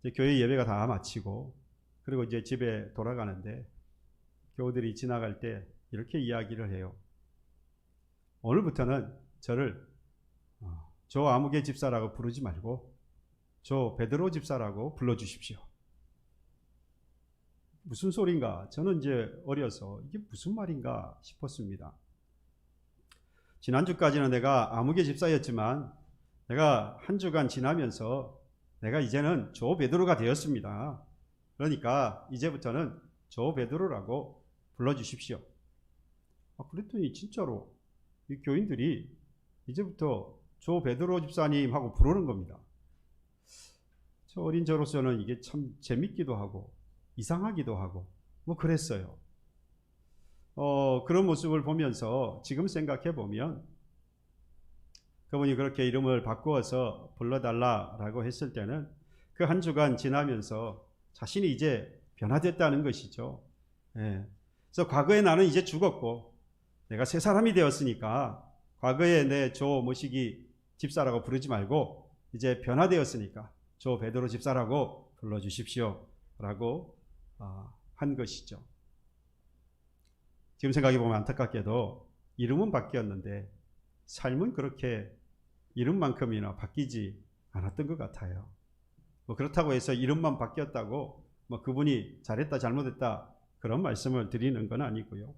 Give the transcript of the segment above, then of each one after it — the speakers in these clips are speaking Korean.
이제 교회 예배가 다 마치고 그리고 이제 집에 돌아가는데 교우들이 지나갈 때 이렇게 이야기를 해요. 오늘부터는 저를 조 아무개 집사라고 부르지 말고 조 베드로 집사라고 불러주십시오. 무슨 소린가? 저는 이제 어려서 이게 무슨 말인가 싶었습니다. 지난주까지는 내가 아무개 집사였지만 내가 한 주간 지나면서 내가 이제는 조 베드로가 되었습니다. 그러니까 이제부터는 조 베드로라고 불러주십시오. 그랬더니 진짜로 이 교인들이 이제부터 조 베드로 집사님하고 부르는 겁니다. 저 어린 저로서는 이게 참 재밌기도 하고 이상하기도 하고 뭐 그랬어요. 그런 모습을 보면서 지금 생각해 보면 그분이 그렇게 이름을 바꾸어서 불러달라라고 했을 때는 그 한 주간 지나면서 자신이 이제 변화됐다는 것이죠. 예. 그래서 과거에 나는 이제 죽었고 내가 새 사람이 되었으니까 과거에 내 조 모시기 집사라고 부르지 말고 이제 변화되었으니까 조 베드로 집사라고 불러주십시오 라고 한 것이죠. 지금 생각해 보면 안타깝게도 이름은 바뀌었는데 삶은 그렇게 이름만큼이나 바뀌지 않았던 것 같아요. 뭐 그렇다고 해서 이름만 바뀌었다고 뭐 그분이 잘했다 잘못했다 그런 말씀을 드리는 건 아니고요.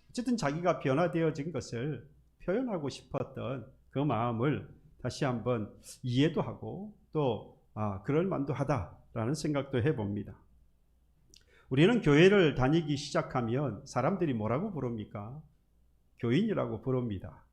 어쨌든 자기가 변화되어진 것을 표현하고 싶었던 그 마음을 다시 한번 이해도 하고 또 그럴 만도 하다라는 생각도 해봅니다. 우리는 교회를 다니기 시작하면 사람들이 뭐라고 부릅니까? 교인이라고 부릅니다.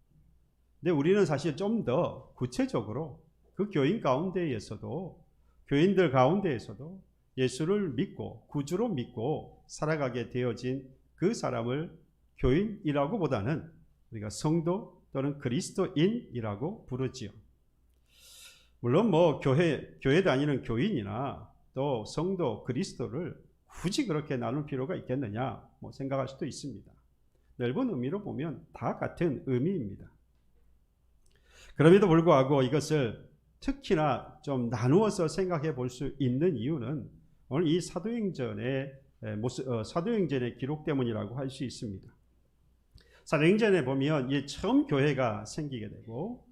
근데 우리는 사실 좀 더 구체적으로 그 교인 가운데에서도 교인들 가운데에서도 예수를 믿고 구주로 믿고 살아가게 되어진 그 사람을 교인이라고 보다는 우리가 성도 또는 그리스도인이라고 부르지요. 물론 뭐 교회 다니는 교인이나 또 성도 그리스도를 굳이 그렇게 나눌 필요가 있겠느냐 뭐 생각할 수도 있습니다. 넓은 의미로 보면 다 같은 의미입니다. 그럼에도 불구하고 이것을 특히나 좀 나누어서 생각해 볼 수 있는 이유는 오늘 이 사도행전의 기록 때문이라고 할 수 있습니다. 사도행전에 보면 처음 교회가 생기게 되고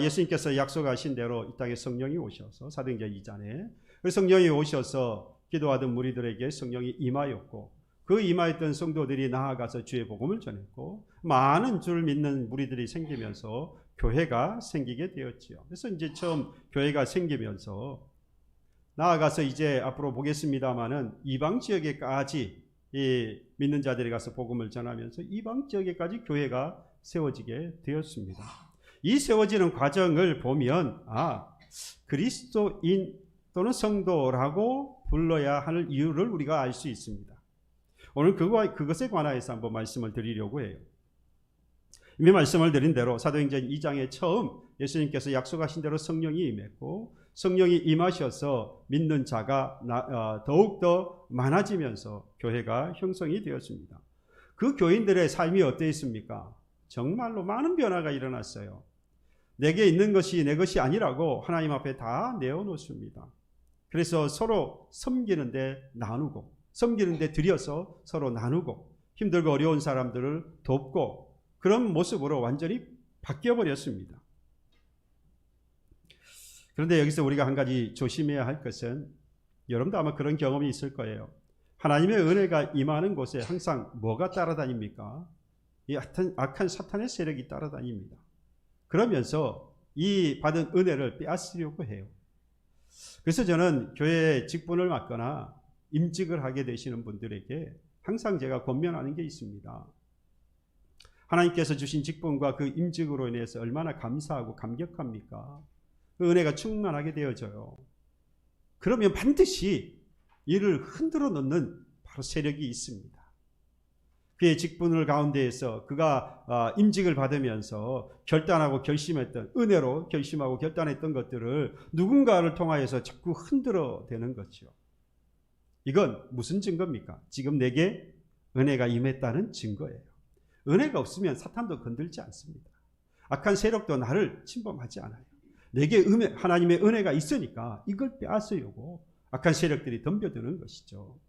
예수님께서 약속하신 대로 이 땅에 성령이 오셔서 사도행전 2장에 성령이 오셔서 기도하던 무리들에게 성령이 임하였고 그 임하였던 성도들이 나아가서 주의 복음을 전했고 많은 주를 믿는 무리들이 생기면서 교회가 생기게 되었지요. 그래서 이제 처음 교회가 생기면서 나아가서 이제 앞으로 보겠습니다마는 이방 지역에까지 이 믿는 자들이 가서 복음을 전하면서 이방 지역에까지 교회가 세워지게 되었습니다. 이 세워지는 과정을 보면 그리스도인 또는 성도라고 불러야 하는 이유를 우리가 알 수 있습니다. 오늘 그것에 관하여서 한번 말씀을 드리려고 해요. 이미 말씀을 드린 대로 사도행전 2장에 처음 예수님께서 약속하신 대로 성령이 임했고 성령이 임하셔서 믿는 자가 더욱더 많아지면서 교회가 형성이 되었습니다. 그 교인들의 삶이 어떠했습니까? 정말로 많은 변화가 일어났어요. 내게 있는 것이 내 것이 아니라고 하나님 앞에 다 내어놓습니다. 그래서 서로 섬기는데 나누고 섬기는데 들여서 서로 나누고 힘들고 어려운 사람들을 돕고 그런 모습으로 완전히 바뀌어버렸습니다. 그런데 여기서 우리가 한 가지 조심해야 할 것은 여러분도 아마 그런 경험이 있을 거예요. 하나님의 은혜가 임하는 곳에 항상 뭐가 따라다닙니까? 이 악한 사탄의 세력이 따라다닙니다. 그러면서 이 받은 은혜를 빼앗으려고 해요. 그래서 저는 교회에 직분을 맡거나 임직을 하게 되시는 분들에게 항상 제가 권면하는 게 있습니다. 하나님께서 주신 직분과 그 임직으로 인해서 얼마나 감사하고 감격합니까? 그 은혜가 충만하게 되어져요. 그러면 반드시 이를 흔들어 놓는 바로 세력이 있습니다. 그의 직분을 가운데에서 그가 임직을 받으면서 결단하고 결심했던 은혜로 결심하고 결단했던 것들을 누군가를 통하여서 자꾸 흔들어 대는 거죠. 이건 무슨 증거입니까? 지금 내게 은혜가 임했다는 증거예요. 은혜가 없으면 사탄도 건들지 않습니다. 악한 세력도 나를 침범하지 않아요. 내게 하나님의 은혜가 있으니까 이걸 빼앗으려고 악한 세력들이 덤벼드는 것이죠.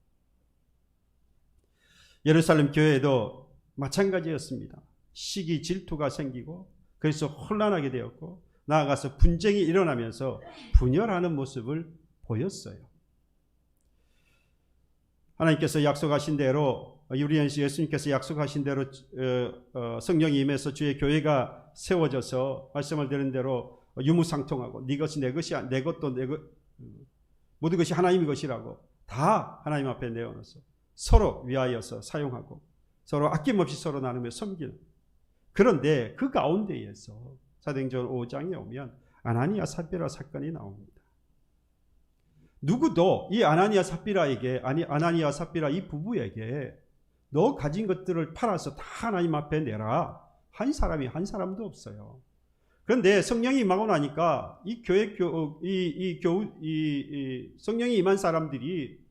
예루살렘 교회에도 마찬가지였습니다. 시기 질투가 생기고 그래서 혼란하게 되었고 나아가서 분쟁이 일어나면서 분열하는 모습을 보였어요. 하나님께서 약속하신 대로 우리 예수님께서 약속하신 대로 성령이 임해서 주의 교회가 세워져서 말씀을 드린 대로 유무상통하고 네 것이 내 것이 내 것도 내 것 모든 것이 하나님의 것이라고 다 하나님 앞에 내어놓아서 서로 위하여서 사용하고 서로 아낌없이 서로 나누며 섬기는. 그런데 그 가운데에서 사도행전 5장에 오면 아나니아 삽비라 사건이 나옵니다. 누구도 이 아나니아 삽비라 이 부부에게 너 가진 것들을 팔아서 다 하나님 앞에 내라 한 사람이 한 사람도 없어요. 그런데 성령이 임하고 나니까 이 성령이 임한 사람들이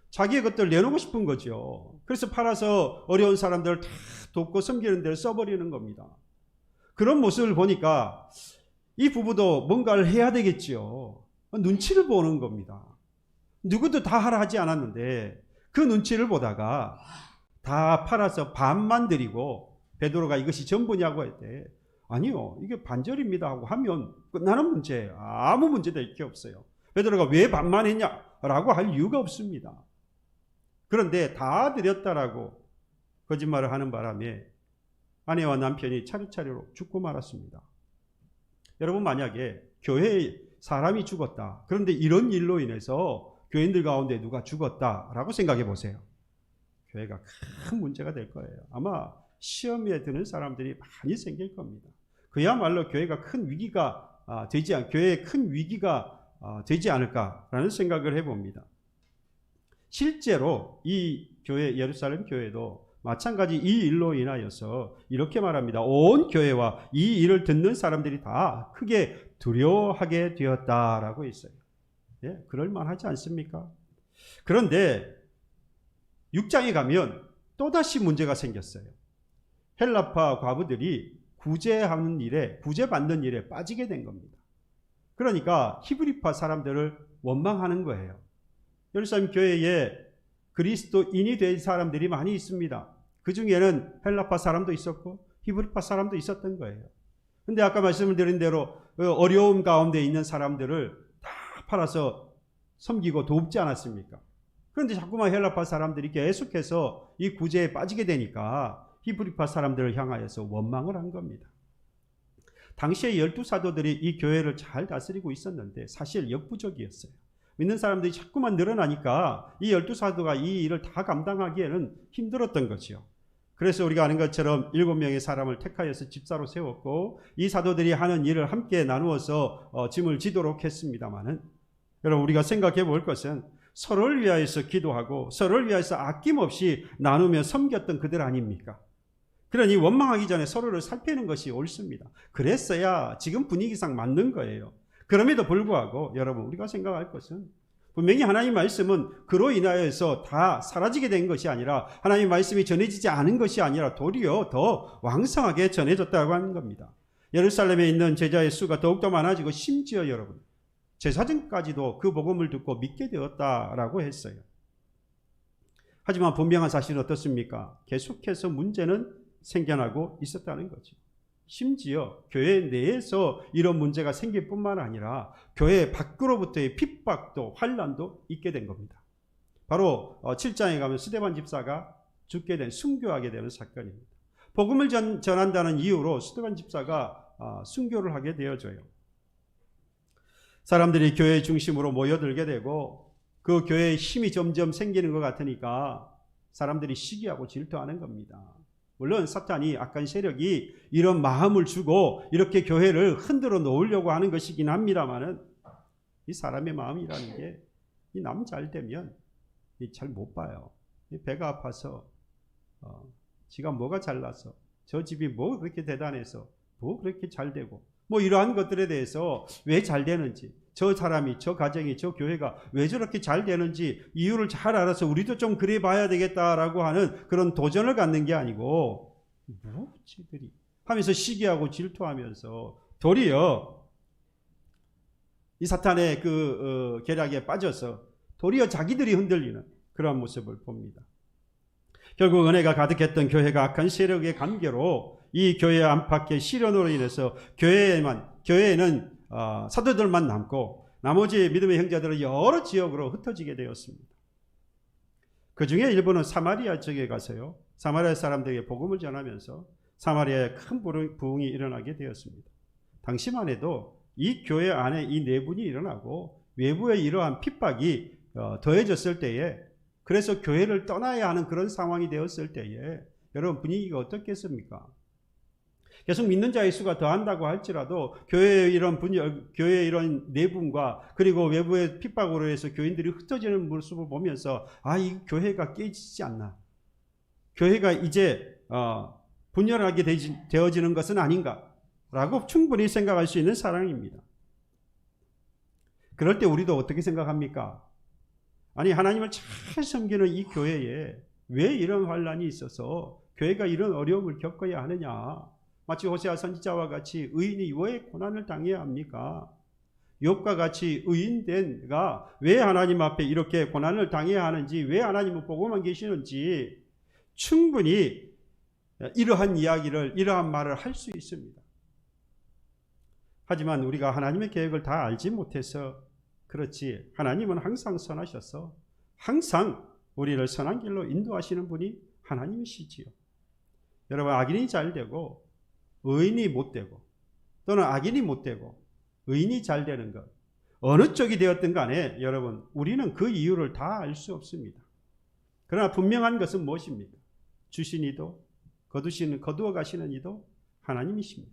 자기의 것들을 내놓고 싶은 거죠. 그래서 팔아서 어려운 사람들을 다 돕고 섬기는 데를 써버리는 겁니다. 그런 모습을 보니까 이 부부도 뭔가를 해야 되겠죠. 눈치를 보는 겁니다. 누구도 다 하라 하지 않았는데 그 눈치를 보다가 다 팔아서 반만 드리고 베드로가 이것이 전부냐고 할 때 아니요, 이게 반절입니다 하고 하면 끝나는 문제예요. 아무 문제 될 게 없어요. 베드로가 왜 반만 했냐라고 할 이유가 없습니다. 그런데 다 드렸다라고 거짓말을 하는 바람에 아내와 남편이 차례차례로 죽고 말았습니다. 여러분, 만약에 교회에 사람이 죽었다. 그런데 이런 일로 인해서 교인들 가운데 누가 죽었다라고 생각해 보세요. 교회가 큰 문제가 될 거예요. 아마 시험에 드는 사람들이 많이 생길 겁니다. 그야말로 교회가 큰 위기가 교회에 큰 위기가 되지 않을까라는 생각을 해봅니다. 실제로 이 교회, 예루살렘 교회도 마찬가지 이 일로 인하여서 이렇게 말합니다. 온 교회와 이 일을 듣는 사람들이 다 크게 두려워하게 되었다라고 있어요. 예, 그럴만하지 않습니까? 그런데 6장에 가면 또다시 문제가 생겼어요. 헬라파 과부들이 구제받는 일에 빠지게 된 겁니다. 그러니까 히브리파 사람들을 원망하는 거예요. 예루살렘 교회에 그리스도인이 된 사람들이 많이 있습니다. 그 중에는 헬라파 사람도 있었고 히브리파 사람도 있었던 거예요. 근데 아까 말씀을 드린 대로 어려움 가운데 있는 사람들을 다 팔아서 섬기고 돕지 않았습니까? 그런데 자꾸만 헬라파 사람들이 계속해서 이 구제에 빠지게 되니까 히브리파 사람들을 향하여서 원망을 한 겁니다. 당시에 12사도들이 이 교회를 잘 다스리고 있었는데 사실 역부족이었어요. 믿는 사람들이 자꾸만 늘어나니까 이 12사도가 이 일을 다 감당하기에는 힘들었던 거죠. 그래서 우리가 아는 것처럼 7명의 사람을 택하여서 집사로 세웠고 이 사도들이 하는 일을 함께 나누어서 짐을 지도록 했습니다마는 여러분, 우리가 생각해 볼 것은 서로를 위하여서 기도하고 서로를 위하여서 아낌없이 나누며 섬겼던 그들 아닙니까? 그러니 원망하기 전에 서로를 살피는 것이 옳습니다. 그랬어야 지금 분위기상 맞는 거예요. 그럼에도 불구하고 여러분, 우리가 생각할 것은 분명히 하나님 말씀은 그로 인하여서 다 사라지게 된 것이 아니라 하나님 말씀이 전해지지 않은 것이 아니라 도리어 더 왕성하게 전해졌다고 하는 겁니다. 예루살렘에 있는 제자의 수가 더욱더 많아지고 심지어 여러분, 제사장까지도 그 복음을 듣고 믿게 되었다라고 했어요. 하지만 분명한 사실은 어떻습니까? 계속해서 문제는 생겨나고 있었다는 거죠. 심지어 교회 내에서 이런 문제가 생길 뿐만 아니라 교회 밖으로부터의 핍박도 환난도 있게 된 겁니다. 바로 7장에 가면 스데반 집사가 죽게 된, 순교하게 되는 사건입니다. 복음을 전한다는 이유로 스데반 집사가 순교를 하게 되어져요. 사람들이 교회 중심으로 모여들게 되고 그 교회에 힘이 점점 생기는 것 같으니까 사람들이 시기하고 질투하는 겁니다. 물론 사탄이, 악한 세력이 이런 마음을 주고 이렇게 교회를 흔들어 놓으려고 하는 것이긴 합니다만은 이 사람의 마음이라는 게 이 남 잘 되면 잘 못 봐요. 배가 아파서 지가 뭐가 잘나서 저 집이 뭐 그렇게 대단해서 뭐 그렇게 잘 되고 뭐 이러한 것들에 대해서 왜 잘 되는지, 저 사람이, 저 가정이, 저 교회가 왜 저렇게 잘 되는지 이유를 잘 알아서 우리도 좀 그래 봐야 되겠다라고 하는 그런 도전을 갖는 게 아니고 뭐 쟤들이 하면서 시기하고 질투하면서 도리어 이 사탄의 그 계략에 빠져서 도리어 자기들이 흔들리는 그러한 모습을 봅니다. 결국 은혜가 가득했던 교회가 악한 세력의 관계로 이 교회 안팎의 시련으로 인해서 교회에는 사도들만 남고 나머지 믿음의 형제들은 여러 지역으로 흩어지게 되었습니다. 그 중에 일부는 사마리아 쪽에 가서요, 사마리아 사람들에게 복음을 전하면서 사마리아에 큰 부흥이 일어나게 되었습니다. 당시만 해도 이 교회 안에 이 내분이 일어나고 외부의 이러한 핍박이 더해졌을 때에, 그래서 교회를 떠나야 하는 그런 상황이 되었을 때에 여러분 분위기가 어떻겠습니까? 계속 믿는 자의 수가 더한다고 할지라도 교회의 이런 내분과 그리고 외부의 핍박으로 해서 교인들이 흩어지는 모습을 보면서 이 교회가 깨지지 않나, 교회가 이제 분열하게 되어지는 것은 아닌가라고 충분히 생각할 수 있는 사랑입니다. 그럴 때 우리도 어떻게 생각합니까? 아니, 하나님을 잘 섬기는 이 교회에 왜 이런 환란이 있어서 교회가 이런 어려움을 겪어야 하느냐? 마치 호세아 선지자와 같이 의인이 왜 고난을 당해야 합니까? 욥과 같이 의인된 가 왜 하나님 앞에 이렇게 고난을 당해야 하는지, 왜 하나님은 보고만 계시는지 충분히 이러한 이야기를, 이러한 말을 할 수 있습니다. 하지만 우리가 하나님의 계획을 다 알지 못해서 그렇지, 하나님은 항상 선하셔서 항상 우리를 선한 길로 인도하시는 분이 하나님이시지요. 여러분, 악인이 잘 되고 의인이 못 되고, 또는 악인이 못 되고 의인이 잘 되는 것, 어느 쪽이 되었든 간에 여러분, 우리는 그 이유를 다 알 수 없습니다. 그러나 분명한 것은 무엇입니까? 주신 이도 거두어 가시는 이도 하나님이십니다.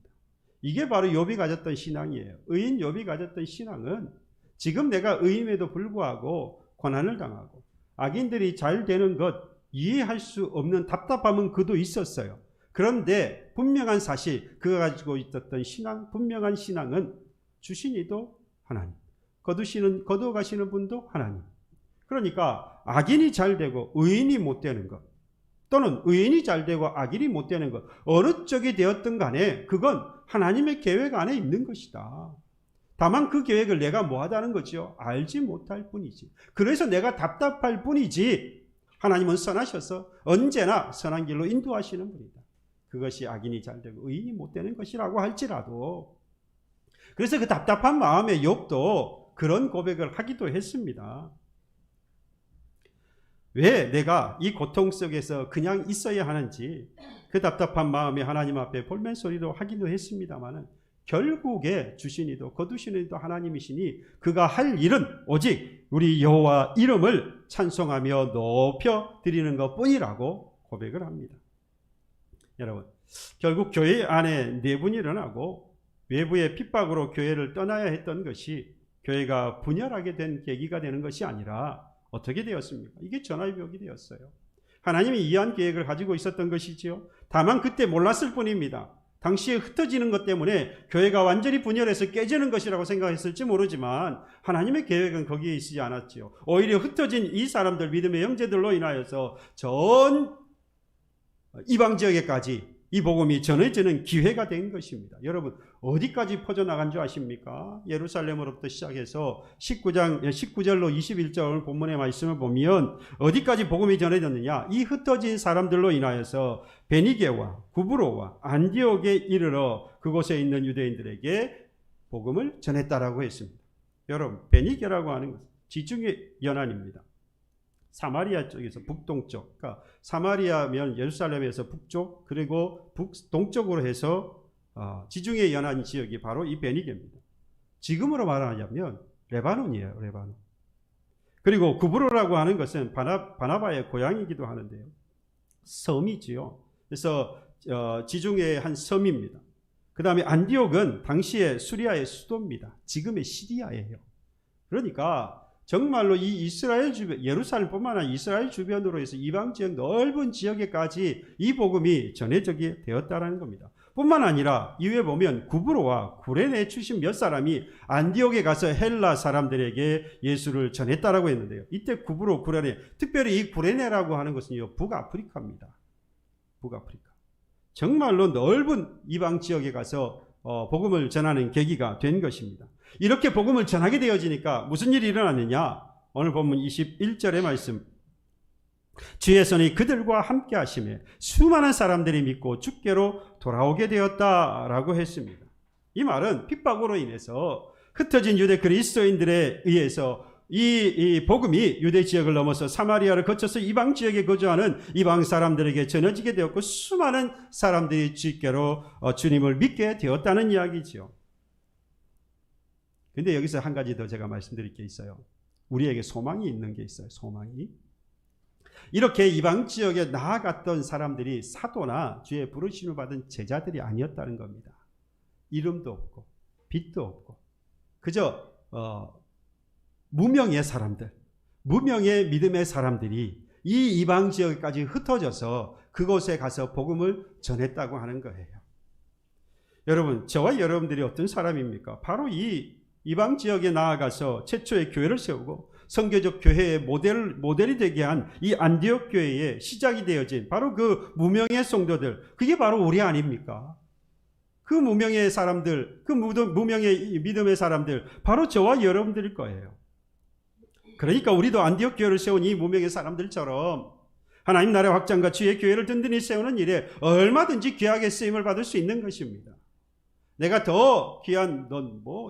이게 바로 욥이 가졌던 신앙이에요. 의인 욥이 가졌던 신앙은 지금 내가 의인에도 불구하고 고난을 당하고 악인들이 잘 되는 것 이해할 수 없는 답답함은 그도 있었어요. 그런데 분명한 사실, 그가 가지고 있었던 신앙, 분명한 신앙은 주신 이도 하나님, 거두어 가시는 분도 하나님. 그러니까 악인이 잘 되고 의인이 못 되는 것, 또는 의인이 잘 되고 악인이 못 되는 것, 어느 쪽이 되었든 간에 그건 하나님의 계획 안에 있는 것이다. 다만 그 계획을 내가 뭐하다는 거죠? 알지 못할 뿐이지. 그래서 내가 답답할 뿐이지, 하나님은 선하셔서 언제나 선한 길로 인도하시는 분이다. 그것이 악인이 잘 되고 의인이 못 되는 것이라고 할지라도. 그래서 그 답답한 마음에 욥도 그런 고백을 하기도 했습니다. 왜 내가 이 고통 속에서 그냥 있어야 하는지 그 답답한 마음에 하나님 앞에 볼멘 소리도 하기도 했습니다만, 결국에 주신 이도 거두시는 이도 하나님이시니 그가 할 일은 오직 우리 여호와 이름을 찬송하며 높여 드리는 것뿐이라고 고백을 합니다. 여러분, 결국 교회 안에 내분이 일어나고 외부의 핍박으로 교회를 떠나야 했던 것이 교회가 분열하게 된 계기가 되는 것이 아니라 어떻게 되었습니까? 이게 전화위복이 되었어요. 하나님이 이해한 계획을 가지고 있었던 것이지요. 다만 그때 몰랐을 뿐입니다. 당시에 흩어지는 것 때문에 교회가 완전히 분열해서 깨지는 것이라고 생각했을지 모르지만 하나님의 계획은 거기에 있지 않았지요. 오히려 흩어진 이 사람들, 믿음의 형제들로 인하여서 전 이방 지역에까지 이 복음이 전해지는 기회가 된 것입니다. 여러분, 어디까지 퍼져나간 줄 아십니까? 예루살렘으로부터 시작해서 19절로 21절 본문의 말씀을 보면 어디까지 복음이 전해졌느냐? 이 흩어진 사람들로 인하여서 베니게와 구브로와 안디옥에 이르러 그곳에 있는 유대인들에게 복음을 전했다라고 했습니다. 여러분, 베니게라고 하는 것은 지중해 연안입니다. 사마리아 쪽에서 북동쪽, 그러니까 사마리아면 예루살렘에서 북쪽, 그리고 동쪽으로 해서 지중해 연안 지역이 바로 이 베니게입니다. 지금으로 말하자면 레바논이에요, 레바논. 그리고 구브로라고 하는 것은 바나바의 고향이기도 하는데요, 섬이지요. 그래서 지중해의 한 섬입니다. 그 다음에 안디옥은 당시의 수리아의 수도입니다. 지금의 시리아예요. 그러니까 정말로 이 이스라엘 주변, 예루살렘뿐만 아니라 이스라엘 주변으로 해서 이방 지역 넓은 지역에까지 이 복음이 전해지게 되었다는 겁니다. 뿐만 아니라 이후에 보면 구브로와 구레네 출신 몇 사람이 안디옥에 가서 헬라 사람들에게 예수를 전했다라고 했는데요. 이때 구브로, 구레네, 특별히 이 구레네라고 하는 것은요, 북아프리카입니다. 북아프리카. 정말로 넓은 이방 지역에 가서 복음을 전하는 계기가 된 것입니다. 이렇게 복음을 전하게 되어지니까 무슨 일이 일어났느냐? 오늘 본문 21절의 말씀, 주의 손이 그들과 함께 하심에 수많은 사람들이 믿고 주께로 돌아오게 되었다라고 했습니다. 이 말은 핍박으로 인해서 흩어진 유대 그리스도인들에 의해서 이 복음이 유대 지역을 넘어서 사마리아를 거쳐서 이방 지역에 거주하는 이방 사람들에게 전해지게 되었고, 수많은 사람들이 주께로 주님을 믿게 되었다는 이야기죠. 근데 여기서 한 가지 더 제가 말씀드릴 게 있어요. 우리에게 소망이 있는 게 있어요. 소망이. 이렇게 이방 지역에 나아갔던 사람들이 사도나 주의 부르심을 받은 제자들이 아니었다는 겁니다. 이름도 없고 빛도 없고 그저 무명의 사람들, 무명의 믿음의 사람들이 이 이방 지역까지 흩어져서 그곳에 가서 복음을 전했다고 하는 거예요. 여러분, 저와 여러분들이 어떤 사람입니까? 바로 이 이방 지역에 나아가서 최초의 교회를 세우고 선교적 교회의 모델이 되게 한 이 안디옥 교회의 시작이 되어진 바로 그 무명의 성도들, 그게 바로 우리 아닙니까? 그 무명의 사람들, 그 무명의 믿음의 사람들, 바로 저와 여러분들일 거예요. 그러니까 우리도 안디옥 교회를 세운 이 무명의 사람들처럼 하나님 나라의 확장과 주의 교회를 든든히 세우는 일에 얼마든지 귀하게 쓰임을 받을 수 있는 것입니다. 내가 더 귀한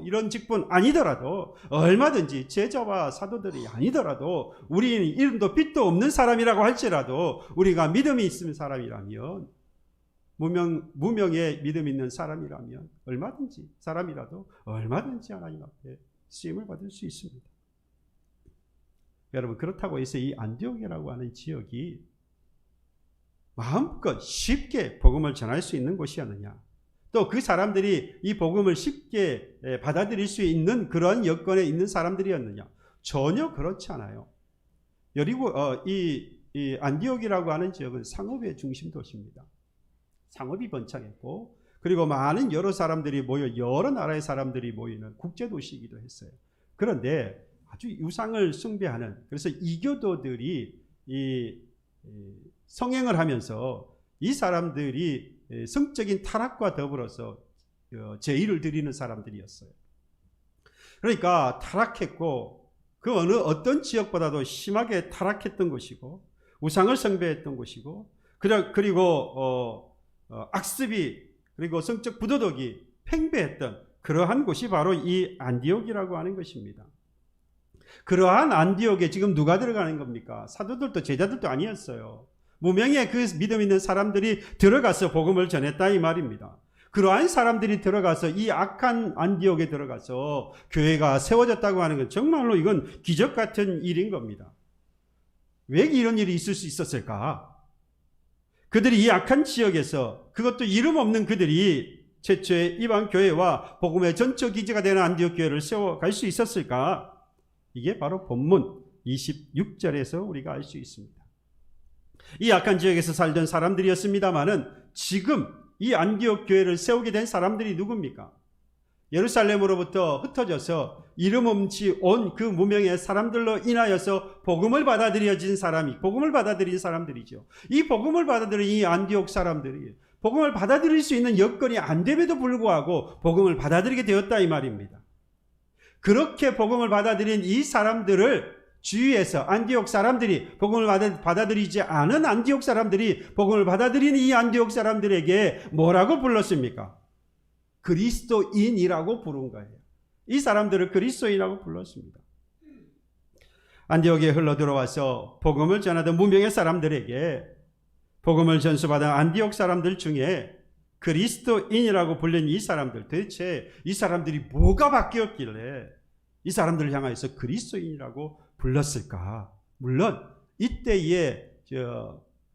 이런 직분 아니더라도, 얼마든지 제자와 사도들이 아니더라도, 우리는 이름도 빛도 없는 사람이라고 할지라도 우리가 믿음이 있는 사람이라면, 무명의 믿음 있는 사람이라면 사람이라도 얼마든지 하나님 앞에 쓰임을 받을 수 있습니다. 여러분, 그렇다고 해서 이 안디옥이라고 하는 지역이 마음껏 쉽게 복음을 전할 수 있는 곳이었느냐, 또 그 사람들이 이 복음을 쉽게 받아들일 수 있는 그런 여건에 있는 사람들이었느냐? 전혀 그렇지 않아요. 그리고 이 안디옥이라고 하는 지역은 상업의 중심 도시입니다. 상업이 번창했고, 그리고 많은 여러 사람들이 모여 여러 나라의 사람들이 모이는 국제도시이기도 했어요. 그런데 아주 우상을 숭배하는, 그래서 이교도들이 성행을 하면서 이 사람들이 성적인 타락과 더불어서 제의를 드리는 사람들이었어요. 그러니까 타락했고, 그 어떤 지역보다도 심하게 타락했던 곳이고, 우상을 숭배했던 곳이고, 그리고 악습이, 그리고 성적 부도덕이 팽배했던 그러한 곳이 바로 이 안디옥이라고 하는 것입니다. 그러한 안디옥에 지금 누가 들어가는 겁니까? 사도들도 제자들도 아니었어요. 무명의 그 믿음 있는 사람들이 들어가서 복음을 전했다 이 말입니다. 그러한 사람들이 들어가서 이 악한 안디옥에 들어가서 교회가 세워졌다고 하는 건 정말로 이건 기적 같은 일인 겁니다. 왜 이런 일이 있을 수 있었을까? 그들이 이 악한 지역에서, 그것도 이름 없는 그들이 최초의 이방 교회와 복음의 전처 기지가 되는 안디옥 교회를 세워갈 수 있었을까? 이게 바로 본문 26절에서 우리가 알 수 있습니다. 이 악한 지역에서 살던 사람들이었습니다마는 지금 이 안디옥 교회를 세우게 된 사람들이 누굽니까? 예루살렘으로부터 흩어져서 이름 없이 온 그 무명의 사람들로 인하여서 복음을 받아들인 사람들이죠. 이 복음을 받아들인 이 안디옥 사람들이 복음을 받아들일 수 있는 여건이 안 됨에도 불구하고 복음을 받아들이게 되었다 이 말입니다. 그렇게 복음을 받아들인 이 사람들을 주위에서 안디옥 사람들이, 복음을 받아들이지 않은 안디옥 사람들이 복음을 받아들인 이 안디옥 사람들에게 뭐라고 불렀습니까? 그리스도인이라고 부른 거예요. 이 사람들을 그리스도인이라고 불렀습니다. 안디옥에 흘러 들어와서 복음을 전하던 무명의 사람들에게 복음을 전수받은 안디옥 사람들 중에 그리스도인이라고 불린 이 사람들, 대체 이 사람들이 뭐가 바뀌었길래 이 사람들을 향해서 그리스도인이라고 불렀을까? 물론 이때에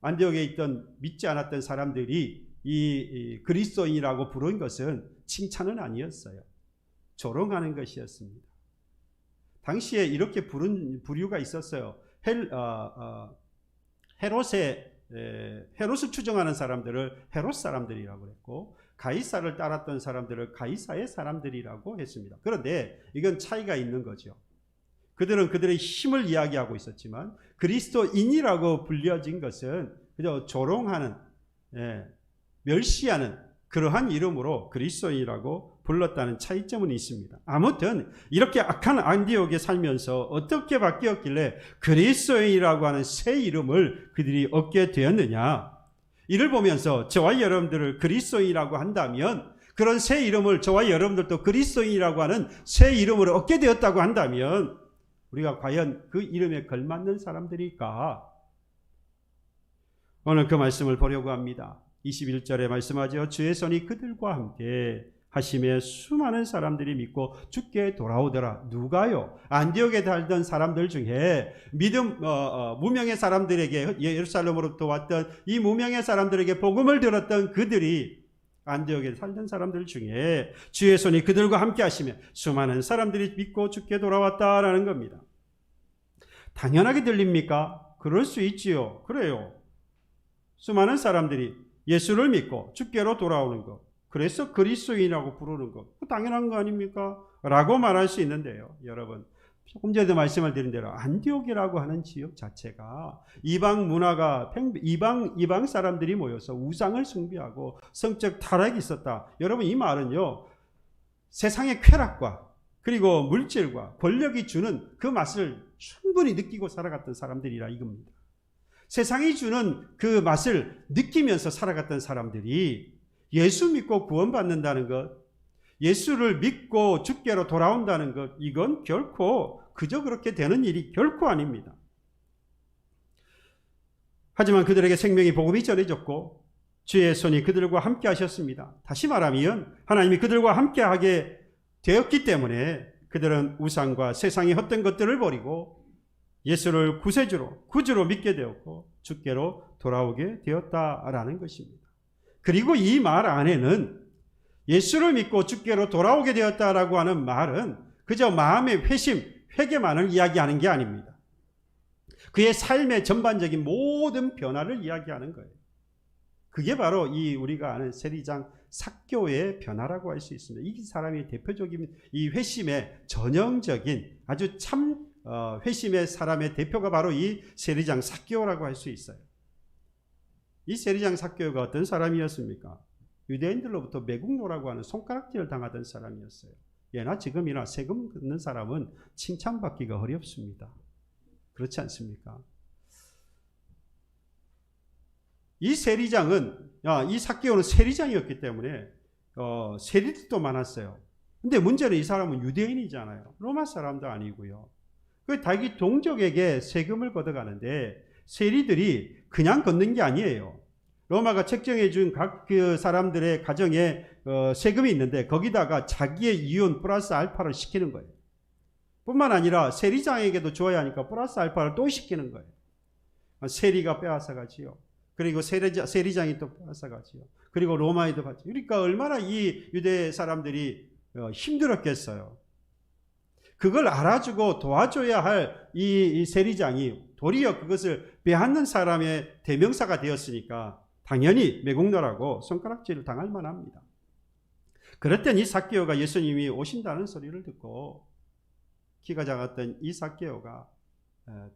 안디옥에 있던 믿지 않았던 사람들이 이 그리스도인이라고 부른 것은 칭찬은 아니었어요. 조롱하는 것이었습니다. 당시에 이렇게 부른 부류가 있었어요. 헤롯을 추종하는 사람들을 헤롯 사람들이라고 했고, 가이사를 따랐던 사람들을 가이사의 사람들이라고 했습니다. 그런데 이건 차이가 있는 거죠. 그들은 그들의 힘을 이야기하고 있었지만 그리스도인이라고 불려진 것은 그저 조롱하는, 멸시하는 그러한 이름으로 그리스도인이라고 불렀다는 차이점은 있습니다. 아무튼 이렇게 악한 안디옥에 살면서 어떻게 바뀌었길래 그리스도인이라고 하는 새 이름을 그들이 얻게 되었느냐? 이를 보면서 저와 여러분들을 그리스도인이라고 한다면, 그런 새 이름을 저와 여러분들도 그리스도인이라고 하는 새 이름을 얻게 되었다고 한다면 우리가 과연 그 이름에 걸맞는 사람들일까? 오늘 그 말씀을 보려고 합니다. 21절에 말씀하죠. 주의 손이 그들과 함께 하심에 수많은 사람들이 믿고 주께 돌아오더라. 누가요? 안디옥에 살던 사람들 중에 무명의 사람들에게, 예루살렘으로부터 왔던 이 무명의 사람들에게 복음을 들었던 그들이, 안디옥에 살던 사람들 중에 주의 손이 그들과 함께 하시며 수많은 사람들이 믿고 주께 돌아왔다라는 겁니다. 당연하게 들립니까? 그럴 수 있지요. 그래요. 수많은 사람들이 예수를 믿고 주께로 돌아오는 것, 그래서 그리스도인이라고 부르는 것, 당연한 거 아닙니까? 라고 말할 수 있는데요. 여러분, 조금 전에도 말씀을 드린 대로 안디옥이라고 하는 지역 자체가 이방 문화가, 이방 사람들이 모여서 우상을 숭배하고 성적 타락이 있었다. 여러분, 이 말은요, 세상의 쾌락과 그리고 물질과 권력이 주는 그 맛을 충분히 느끼고 살아갔던 사람들이라 이겁니다. 세상이 주는 그 맛을 느끼면서 살아갔던 사람들이 예수 믿고 구원받는다는 것, 예수를 믿고 주께로 돌아온다는 것, 이건 결코 그저 그렇게 되는 일이 결코 아닙니다. 하지만 그들에게 생명의 복음이 전해졌고 주의 손이 그들과 함께 하셨습니다. 다시 말하면 하나님이 그들과 함께 하게 되었기 때문에 그들은 우상과 세상의 헛된 것들을 버리고 예수를 구주로 믿게 되었고 주께로 돌아오게 되었다라는 것입니다. 그리고 이 말 안에는 예수를 믿고 주께로 돌아오게 되었다라고 하는 말은 그저 마음의 회개만을 이야기하는 게 아닙니다. 그의 삶의 전반적인 모든 변화를 이야기하는 거예요. 그게 바로 우리가 아는 세리장 삭개오의 변화라고 할 수 있습니다. 이 사람이 대표적인 이 회심의 전형적인 아주 참 회심의 사람의 대표가 바로 이 세리장 삭개오라고 할 수 있어요. 이 세리장 삭개오가 어떤 사람이었습니까? 유대인들로부터 매국노라고 하는 손가락질을 당하던 사람이었어요. 예나 지금이나 세금 걷는 사람은 칭찬받기가 어렵습니다. 그렇지 않습니까? 이 세리장은, 이 삭개오는 세리장이었기 때문에 세리들도 많았어요. 근데 문제는 이 사람은 유대인이잖아요. 로마 사람도 아니고요. 그 자기 동족에게 세금을 걷어가는데 세리들이 그냥 걷는 게 아니에요. 로마가 책정해 준 각 그 사람들의 가정에 세금이 있는데 거기다가 자기의 이윤 플러스 알파를 시키는 거예요. 뿐만 아니라 세리장에게도 줘야 하니까 플러스 알파를 또 시키는 거예요. 세리가 빼앗아가지요. 그리고 세리장이 또 빼앗아가지요. 그리고 로마에도 받죠. 그러니까 얼마나 이 유대 사람들이 힘들었겠어요. 그걸 알아주고 도와줘야 할 이 세리장이 도리어 그것을 빼앗는 사람의 대명사가 되었으니까 당연히 매국노라고 손가락질을 당할 만합니다. 그랬더니 이 삭개오가 예수님이 오신다는 소리를 듣고 키가 작았던 이 삭개오가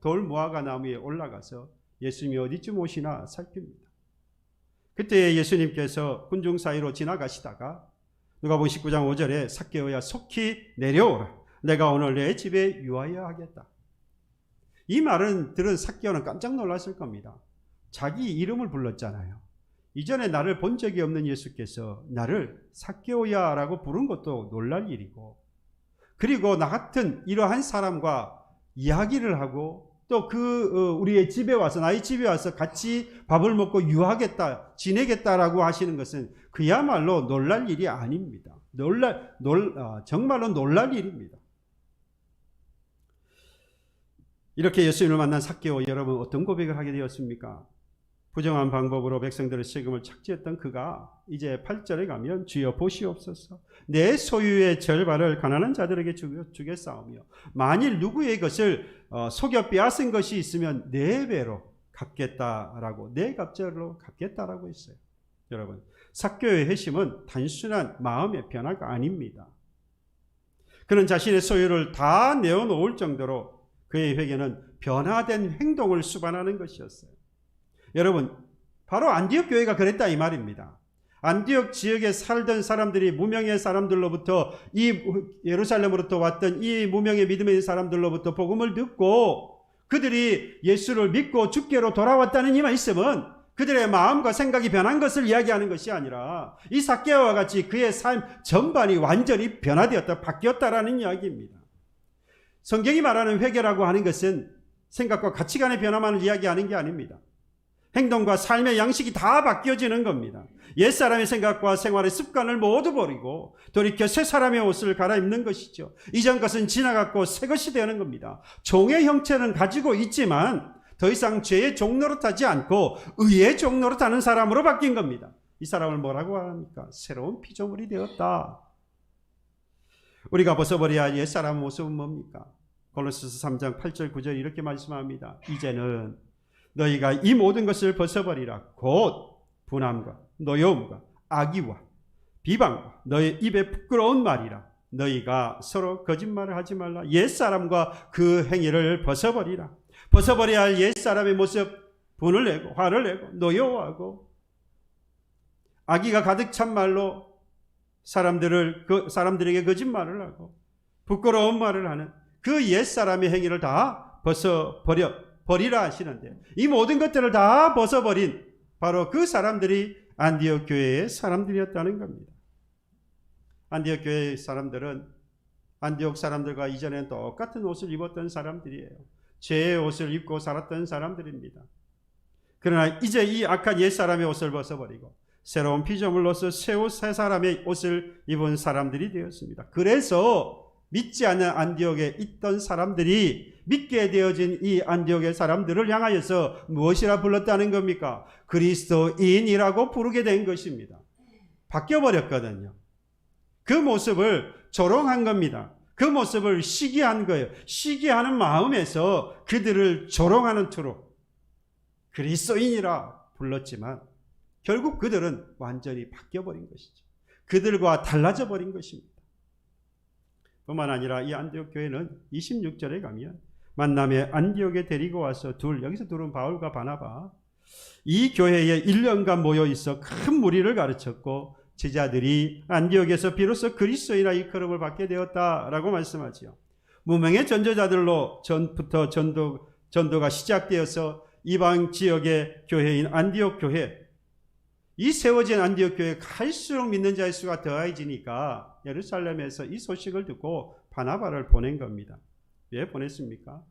돌 무화과 나무에 올라가서 예수님이 어디쯤 오시나 살핍니다. 그때 예수님께서 군중 사이로 지나가시다가 누가복음 19장 5절에 삭개오야 속히 내려오라. 내가 오늘 내 집에 유하여 하겠다. 이 말은 들은 삭개오는 깜짝 놀랐을 겁니다. 자기 이름을 불렀잖아요. 이전에 나를 본 적이 없는 예수께서 나를 삭개오야 라고 부른 것도 놀랄 일이고, 그리고 나 같은 이러한 사람과 이야기를 하고 또 우리의 집에 와서, 나의 집에 와서 같이 밥을 먹고 유하겠다, 지내겠다라고 하시는 것은 그야말로 놀랄 일이 아닙니다. 정말로 놀랄 일입니다. 이렇게 예수님을 만난 삭개오, 여러분 어떤 고백을 하게 되었습니까? 부정한 방법으로 백성들의 세금을 착취했던 그가 이제 8절에 가면 주여 보시옵소서, 내 소유의 절반을 가난한 자들에게 주겠사오며 만일 누구의 것을 속여 빼앗은 것이 있으면 4배로 갚겠다라고, 4갑절로 갚겠다라고 했어요. 여러분, 삭개오의 회심은 단순한 마음의 변화가 아닙니다. 그는 자신의 소유를 다 내어놓을 정도로 그의 회개는 변화된 행동을 수반하는 것이었어요. 여러분, 바로 안디옥 교회가 그랬다 이 말입니다. 안디옥 지역에 살던 사람들이 무명의 사람들로부터 이 예루살렘으로부터 왔던 이 무명의 믿음의 사람들로부터 복음을 듣고 그들이 예수를 믿고 주께로 돌아왔다는 이 말씀은 그들의 마음과 생각이 변한 것을 이야기하는 것이 아니라 이 삭개오와 같이 그의 삶 전반이 완전히 변화되었다, 바뀌었다라는 이야기입니다. 성경이 말하는 회개라고 하는 것은 생각과 가치관의 변화만을 이야기하는 게 아닙니다. 행동과 삶의 양식이 다 바뀌어지는 겁니다. 옛사람의 생각과 생활의 습관을 모두 버리고 돌이켜 새 사람의 옷을 갈아입는 것이죠. 이전 것은 지나갔고 새 것이 되는 겁니다. 종의 형체는 가지고 있지만 더 이상 죄의 종노릇하지 않고 의의 종노릇하는 사람으로 바뀐 겁니다. 이 사람을 뭐라고 합니까? 새로운 피조물이 되었다. 우리가 벗어버려야 할 옛사람의 모습은 뭡니까? 골로새서 3장 8절 9절 이렇게 말씀합니다. 이제는 너희가 이 모든 것을 벗어버리라. 곧 분함과 노여움과 악의와 비방과 너희 입에 부끄러운 말이라. 너희가 서로 거짓말을 하지 말라. 옛사람과 그 행위를 벗어버리라. 벗어버려야 할 옛사람의 모습, 분을 내고 화를 내고 노여워하고 악의가 가득 찬 말로 사람들에게 거짓말을 하고 부끄러운 말을 하는 그 옛사람의 행위를 다 벗어버리라 하시는데, 이 모든 것들을 다 벗어버린 바로 그 사람들이 안디옥 교회의 사람들이었다는 겁니다. 안디옥 교회의 사람들은 안디옥 사람들과 이전에는 똑같은 옷을 입었던 사람들이에요. 죄의 옷을 입고 살았던 사람들입니다. 그러나 이제 이 악한 옛사람의 옷을 벗어버리고 새로운 피조물로서 새 옷, 새 사람의 옷을 입은 사람들이 되었습니다. 그래서 믿지 않는 안디옥에 있던 사람들이 믿게 되어진 이 안디옥의 사람들을 향하여서 무엇이라 불렀다는 겁니까? 그리스도인이라고 부르게 된 것입니다. 바뀌어버렸거든요. 그 모습을 조롱한 겁니다. 그 모습을 시기한 거예요. 시기하는 마음에서 그들을 조롱하는 투로 그리스도인이라 불렀지만 결국 그들은 완전히 바뀌어버린 것이죠. 그들과 달라져 버린 것입니다. 뿐만 아니라 이 안디옥 교회는 26절에 가면 만남에 안디옥에 데리고 와서 여기서 둘은 바울과 바나바, 이 교회에 1년간 모여 있어 큰 무리를 가르쳤고 제자들이 안디옥에서 비로소 그리스도인이라 일컬음을 받게 되었다라고 말씀하지요. 무명의 전도자들로 전부터 전도가 시작되어서 이방 지역의 교회인 안디옥 교회, 이 세워진 안디옥 교회에 갈수록 믿는 자의 수가 더해지니까 예루살렘에서 이 소식을 듣고 바나바를 보낸 겁니다. 왜 보냈습니까?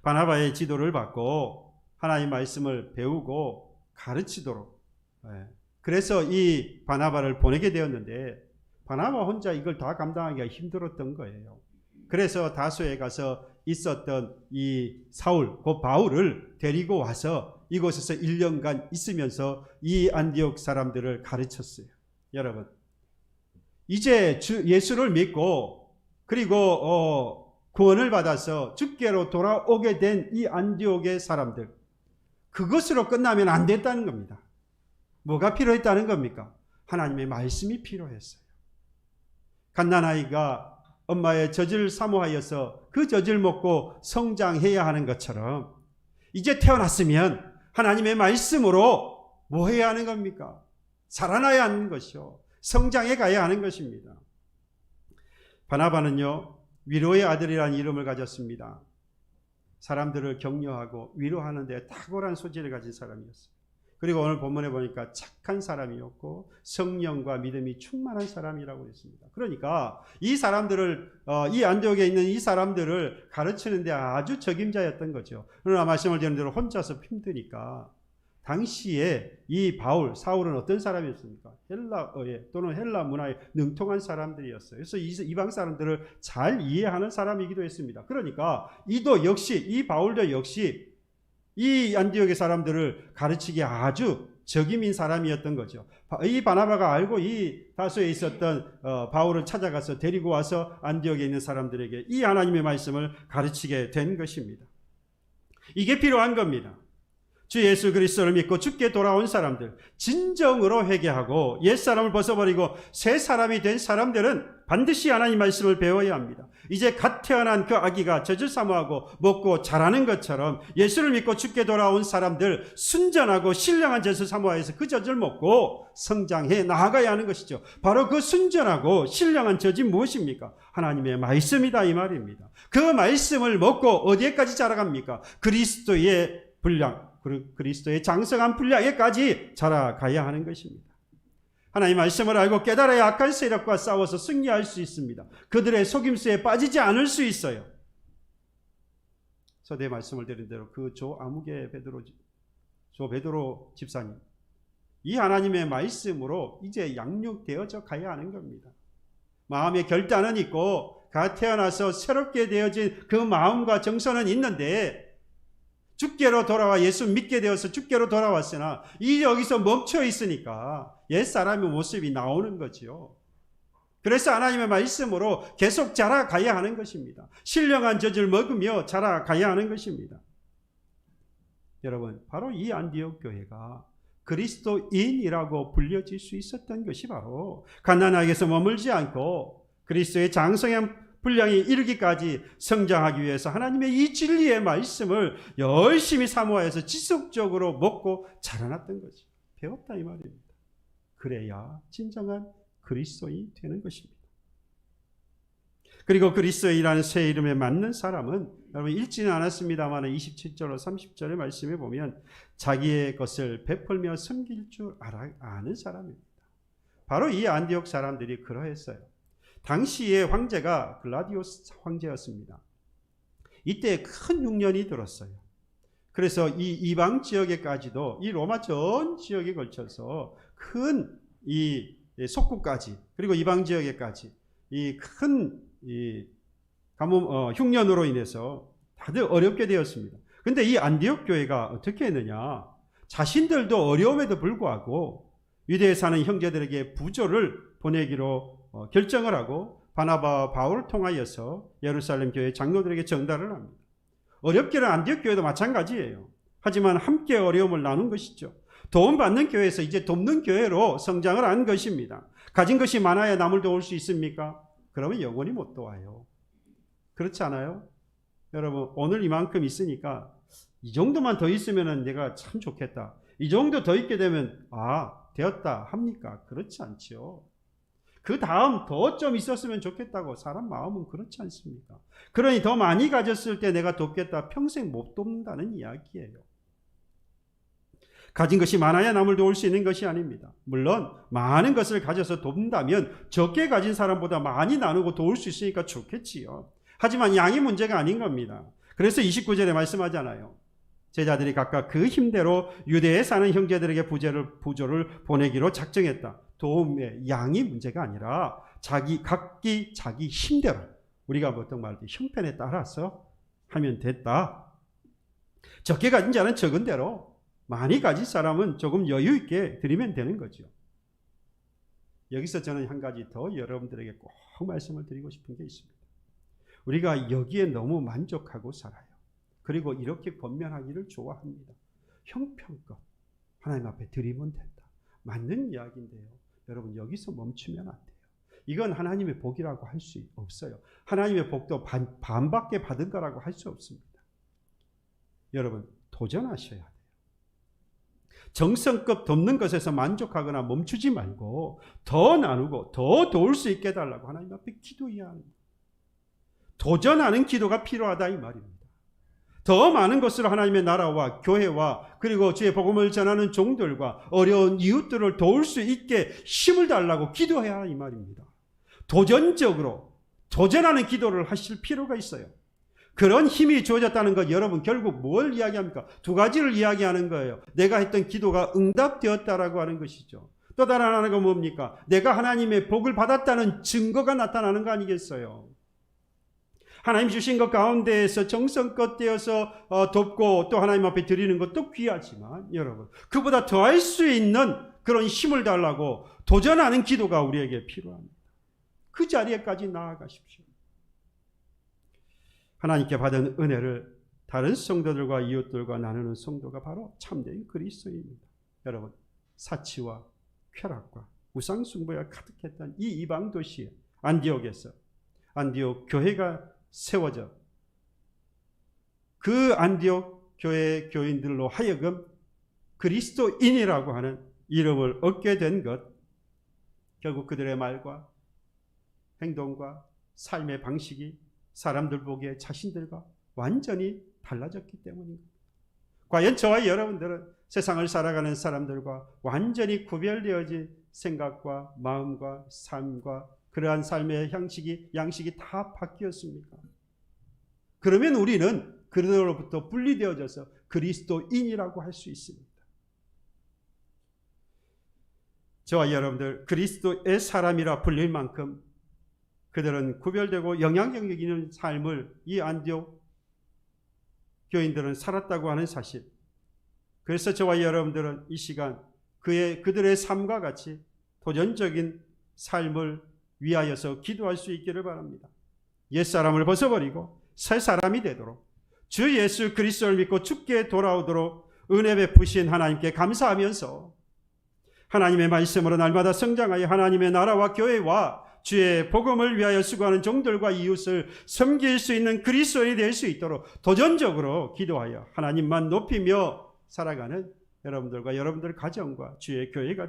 바나바의 지도를 받고 하나님의 말씀을 배우고 가르치도록. 그래서 이 바나바를 보내게 되었는데 바나바 혼자 이걸 다 감당하기가 힘들었던 거예요. 그래서 다소에 가서 있었던 이 사울, 그 바울을 데리고 와서 이곳에서 1년간 있으면서 이 안디옥 사람들을 가르쳤어요. 여러분, 이제 예수를 믿고 그리고 구원을 받아서 주께로 돌아오게 된 이 안디옥의 사람들, 그것으로 끝나면 안 됐다는 겁니다. 뭐가 필요했다는 겁니까? 하나님의 말씀이 필요했어요. 갓난아이가 엄마의 젖을 사모하여서 그 젖을 먹고 성장해야 하는 것처럼 이제 태어났으면 하나님의 말씀으로 뭐 해야 하는 겁니까? 자라나야 하는 것이요, 성장해 가야 하는 것입니다. 바나바는요, 위로의 아들이라는 이름을 가졌습니다. 사람들을 격려하고 위로하는 데 탁월한 소질을 가진 사람이었어요. 그리고 오늘 본문에 보니까 착한 사람이었고 성령과 믿음이 충만한 사람이라고 했습니다. 그러니까 이 사람들을, 이 안디옥에 있는 이 사람들을 가르치는데 아주 적임자였던 거죠. 그러나 말씀을 드린 대로 혼자서 힘드니까 당시에 이 사울은 어떤 사람이었습니까? 헬라어에 또는 헬라 문화에 능통한 사람들이었어요. 그래서 이방 사람들을 잘 이해하는 사람이기도 했습니다. 그러니까 이 바울도 역시 이 안디옥의 사람들을 가르치기에 아주 적임인 사람이었던 거죠. 이 바나바가 알고 이 다소에 있었던 바울을 찾아가서 데리고 와서 안디옥에 있는 사람들에게 이 하나님의 말씀을 가르치게 된 것입니다. 이게 필요한 겁니다. 주 예수 그리스도를 믿고 주께 돌아온 사람들, 진정으로 회개하고 옛사람을 벗어버리고 새 사람이 된 사람들은 반드시 하나님 말씀을 배워야 합니다. 이제 갓 태어난 그 아기가 젖을 사모하고 먹고 자라는 것처럼 예수를 믿고 주께 돌아온 사람들, 순전하고 신령한 젖을 사모하여서 그 젖을 먹고 성장해 나아가야 하는 것이죠. 바로 그 순전하고 신령한 젖이 무엇입니까? 하나님의 말씀이다 이 말입니다. 그 말씀을 먹고 어디에까지 자라갑니까? 그리스도의 분량, 그리스도의 장성한 분량에까지 자라가야 하는 것입니다. 하나님 말씀을 알고 깨달아야 악한 세력과 싸워서 승리할 수 있습니다. 그들의 속임수에 빠지지 않을 수 있어요. 서대 말씀을 드린 대로 그 베드로 집사님, 이 하나님의 말씀으로 이제 양육되어져 가야 하는 겁니다. 마음의 결단은 있고 갓 태어나서 새롭게 되어진 그 마음과 정서는 있는데 주께로 돌아와 예수 믿게 되어서 주께로 돌아왔으나 이 여기서 멈춰 있으니까 옛사람의 모습이 나오는 거지요. 그래서 하나님의 말씀으로 계속 자라가야 하는 것입니다. 신령한 젖을 먹으며 자라가야 하는 것입니다. 여러분, 바로 이 안디옥 교회가 그리스도인이라고 불려질 수 있었던 것이 바로 갓난아기에서 머물지 않고 그리스도의 장성한 분량이 이르기까지 성장하기 위해서 하나님의 이 진리의 말씀을 열심히 사모하여서 지속적으로 먹고 자라났던 거죠. 배웠다 이 말입니다. 그래야 진정한 그리스도인이 되는 것입니다. 그리고 그리스도인이라는 새 이름에 맞는 사람은 여러분 읽지는 않았습니다만 27절로 30절의 말씀에 보면 자기의 것을 베풀며 섬길 줄 아는 사람입니다. 바로 이 안디옥 사람들이 그러했어요. 당시의 황제가 글라디오스 황제였습니다. 이때 큰 흉년이 들었어요. 그래서 이 이방 지역에까지도 이 로마 전 지역에 걸쳐서 큰 이 속국까지 그리고 이방 지역에까지 이 큰 가뭄 흉년으로 인해서 다들 어렵게 되었습니다. 그런데 이 안디옥 교회가 어떻게 했느냐? 자신들도 어려움에도 불구하고 유대에 사는 형제들에게 부조를 보내기로 결정을 하고 바나바와 바울을 통하여서 예루살렘 교회 장로들에게 전달을 합니다. 어렵기는 안디옥 교회도 마찬가지예요. 하지만 함께 어려움을 나눈 것이죠. 도움받는 교회에서 이제 돕는 교회로 성장을 한 것입니다. 가진 것이 많아야 남을 도울 수 있습니까? 그러면 영원히 못 도와요. 그렇지 않아요? 여러분, 오늘 이만큼 있으니까 이 정도만 더 있으면 내가 참 좋겠다. 이 정도 더 있게 되면 되었다 합니까? 그렇지 않죠. 그 다음 더 좀 있었으면 좋겠다고 사람 마음은 그렇지 않습니까? 그러니 더 많이 가졌을 때 내가 돕겠다 평생 못 돕는다는 이야기예요. 가진 것이 많아야 남을 도울 수 있는 것이 아닙니다. 물론 많은 것을 가져서 돕는다면 적게 가진 사람보다 많이 나누고 도울 수 있으니까 좋겠지요. 하지만 양이 문제가 아닌 겁니다. 그래서 29절에 말씀하잖아요. 제자들이 각각 그 힘대로 유대에 사는 형제들에게 부조를 보내기로 작정했다. 도움의 양이 문제가 아니라 각기 자기 힘대로, 우리가 보통 말할 때 형편에 따라서 하면 됐다. 적게 가진 자는 적은 대로, 많이 가진 사람은 조금 여유 있게 드리면 되는 거죠. 여기서 저는 한 가지 더 여러분들에게 꼭 말씀을 드리고 싶은 게 있습니다. 우리가 여기에 너무 만족하고 살아요. 그리고 이렇게 권면하기를 좋아합니다. 형편껏 하나님 앞에 드리면 된다. 맞는 이야기인데요. 여러분, 여기서 멈추면 안 돼요. 이건 하나님의 복이라고 할 수 없어요. 하나님의 복도 반밖에 받은 거라고 할 수 없습니다. 여러분, 도전하셔야 돼요. 정성껏 돕는 것에서 만족하거나 멈추지 말고 더 나누고 더 도울 수 있게 해달라고 하나님 앞에 기도해야 합니다. 도전하는 기도가 필요하다 이 말입니다. 더 많은 것으로 하나님의 나라와 교회와 그리고 주의 복음을 전하는 종들과 어려운 이웃들을 도울 수 있게 힘을 달라고 기도해야 이 말입니다. 도전적으로 도전하는 기도를 하실 필요가 있어요. 그런 힘이 주어졌다는 것, 여러분 결국 뭘 이야기합니까? 두 가지를 이야기하는 거예요. 내가 했던 기도가 응답되었다라고 하는 것이죠. 또 다른 하나가 뭡니까? 내가 하나님의 복을 받았다는 증거가 나타나는 거 아니겠어요? 하나님 주신 것 가운데에서 정성껏 되어서 돕고 또 하나님 앞에 드리는 것도 귀하지만 여러분, 그보다 더할 수 있는 그런 힘을 달라고 도전하는 기도가 우리에게 필요합니다. 그 자리에까지 나아가십시오. 하나님께 받은 은혜를 다른 성도들과 이웃들과 나누는 성도가 바로 참된 그리스도입니다. 여러분, 사치와 쾌락과 우상숭배가 가득했던 이 이방 도시에 안디옥에서 안디옥 교회가 세워져 그 안디옥 교회 교인들로 하여금 그리스도인이라고 하는 이름을 얻게 된 것, 결국 그들의 말과 행동과 삶의 방식이 사람들 보기에 자신들과 완전히 달라졌기 때문입니다. 과연 저와 여러분들은 세상을 살아가는 사람들과 완전히 구별되어진 생각과 마음과 삶과 그러한 삶의 양식이 다 바뀌었습니까? 그러면 우리는 그들로부터 분리되어져서 그리스도인이라고 할 수 있습니다. 저와 여러분들 그리스도의 사람이라 불릴 만큼 그들은 구별되고 영향력 있는 삶을 이 안디옥 교인들은 살았다고 하는 사실, 그래서 저와 여러분들은 이 시간 그들의 삶과 같이 도전적인 삶을 위하여서 기도할 수 있기를 바랍니다. 옛사람을 벗어버리고 새 사람이 되도록 주 예수 그리스도를 믿고 주께 돌아오도록 은혜 베푸신 하나님께 감사하면서 하나님의 말씀으로 날마다 성장하여 하나님의 나라와 교회와 주의 복음을 위하여 수고하는 종들과 이웃을 섬길 수 있는 그리스도인이 될 수 있도록 도전적으로 기도하여 하나님만 높이며 살아가는 여러분들과 여러분들 가정과 주의 교회가